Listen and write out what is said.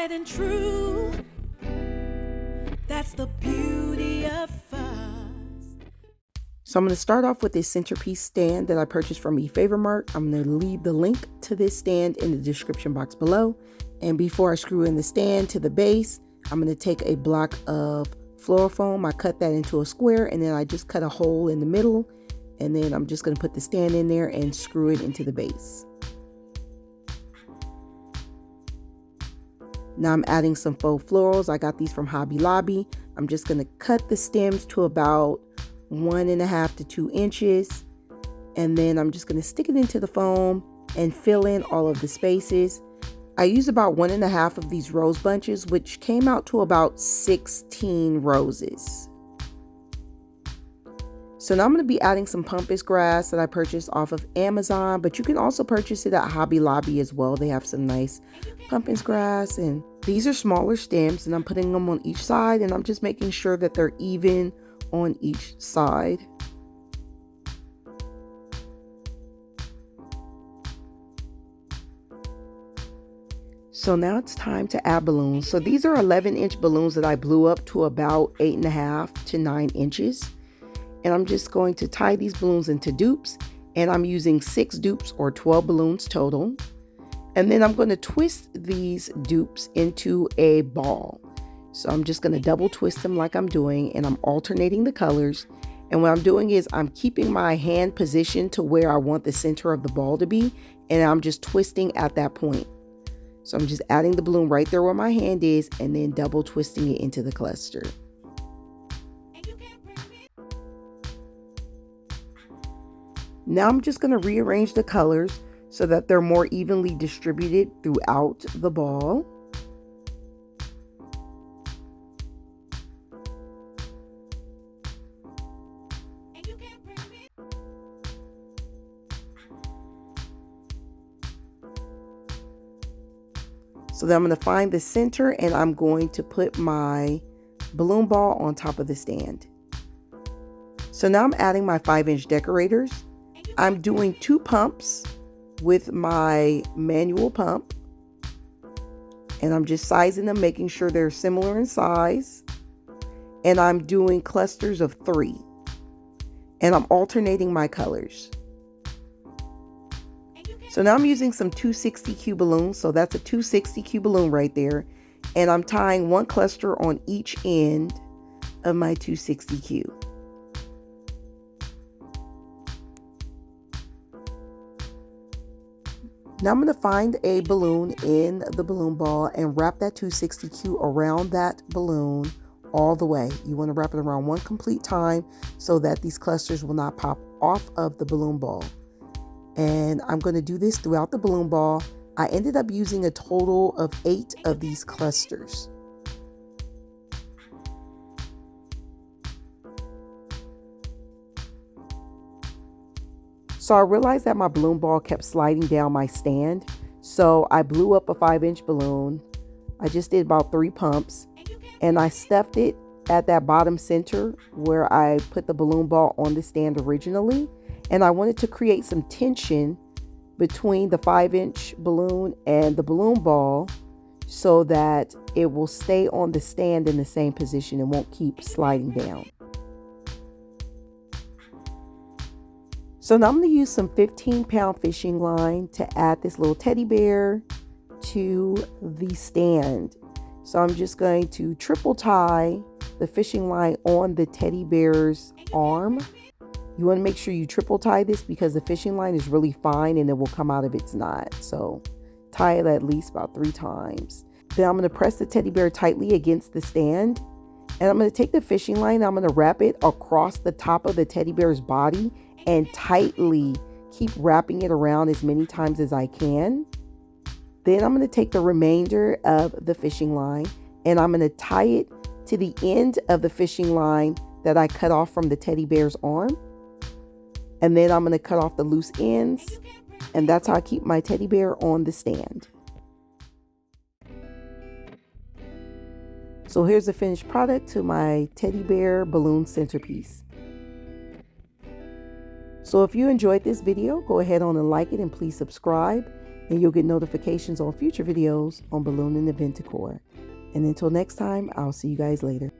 tried and true. That's the beauty of us. So I'm going to start off with this centerpiece stand that I purchased from eFavorMart. I'm going to leave the link to this stand in the description box below. And before I screw in the stand to the base, I'm going to take a block of floral foam. I cut that into a square, and then I just cut a hole in the middle. And then I'm just going to put the stand in there and screw it into the base. Now I'm adding some faux florals. I got these from Hobby Lobby. I'm just going to cut the stems to about 1.5 to 2 inches. And then I'm just going to stick it into the foam and fill in all of the spaces. I used about 1.5 of these rose bunches, which came out to about 16 roses. So now I'm going to be adding some pampas grass that I purchased off of Amazon, but you can also purchase it at Hobby Lobby as well. They have some nice pampas grass, and these are smaller stems, and I'm putting them on each side, and I'm just making sure that they're even on each side. So now it's time to add balloons. So these are 11-inch balloons that I blew up to about 8.5 to 9 inches. And I'm just going to tie these balloons into dupes, and I'm using 6 dupes or 12 balloons total. And then I'm going to twist these dupes into a ball. So I'm just going to double twist them like I'm doing, and I'm alternating the colors. And what I'm doing is I'm keeping my hand positioned to where I want the center of the ball to be, and I'm just twisting at that point. So I'm just adding the balloon right there where my hand is, and then double twisting it into the cluster. Now I'm just going to rearrange the colors so that they're more evenly distributed throughout the ball. So then I'm going to find the center, and I'm going to put my balloon ball on top of the stand. So now I'm adding my 5-inch decorators. I'm doing 2 pumps with my manual pump, and I'm just sizing them, making sure they're similar in size. And I'm doing clusters of 3, and I'm alternating my colors. So now I'm using some 260Q balloons. So that's a 260Q balloon right there. And I'm tying 1 cluster on each end of my 260Q. Now I'm going to find a balloon in the balloon ball and wrap that 260Q around that balloon all the way. You want to wrap it around 1 complete time so that these clusters will not pop off of the balloon ball. And I'm going to do this throughout the balloon ball. I ended up using a total of 8 of these clusters. So I realized that my balloon ball kept sliding down my stand. So I blew up a 5-inch balloon. I just did about 3 pumps, and I stuffed it at that bottom center where I put the balloon ball on the stand originally. And I wanted to create some tension between the 5-inch balloon and the balloon ball so that it will stay on the stand in the same position and won't keep sliding down. So now I'm going to use some 15-pound fishing line to add this little teddy bear to the stand. So I'm just going to triple tie the fishing line on the teddy bear's arm. You want to make sure you triple tie this because the fishing line is really fine and it will come out of its knot. So tie it at least about 3 times. Then I'm going to press the teddy bear tightly against the stand. And I'm going to take the fishing line, I'm going to wrap it across the top of the teddy bear's body and tightly keep wrapping it around as many times as I can. Then I'm going to take the remainder of the fishing line and I'm going to tie it to the end of the fishing line that I cut off from the teddy bear's arm. And then I'm going to cut off the loose ends, and that's how I keep my teddy bear on the stand. So here's the finished product to my teddy bear balloon centerpiece. So if you enjoyed this video, go ahead on and like it and please subscribe. and you'll get notifications on future videos on balloon and event decor. And until next time, I'll see you guys later.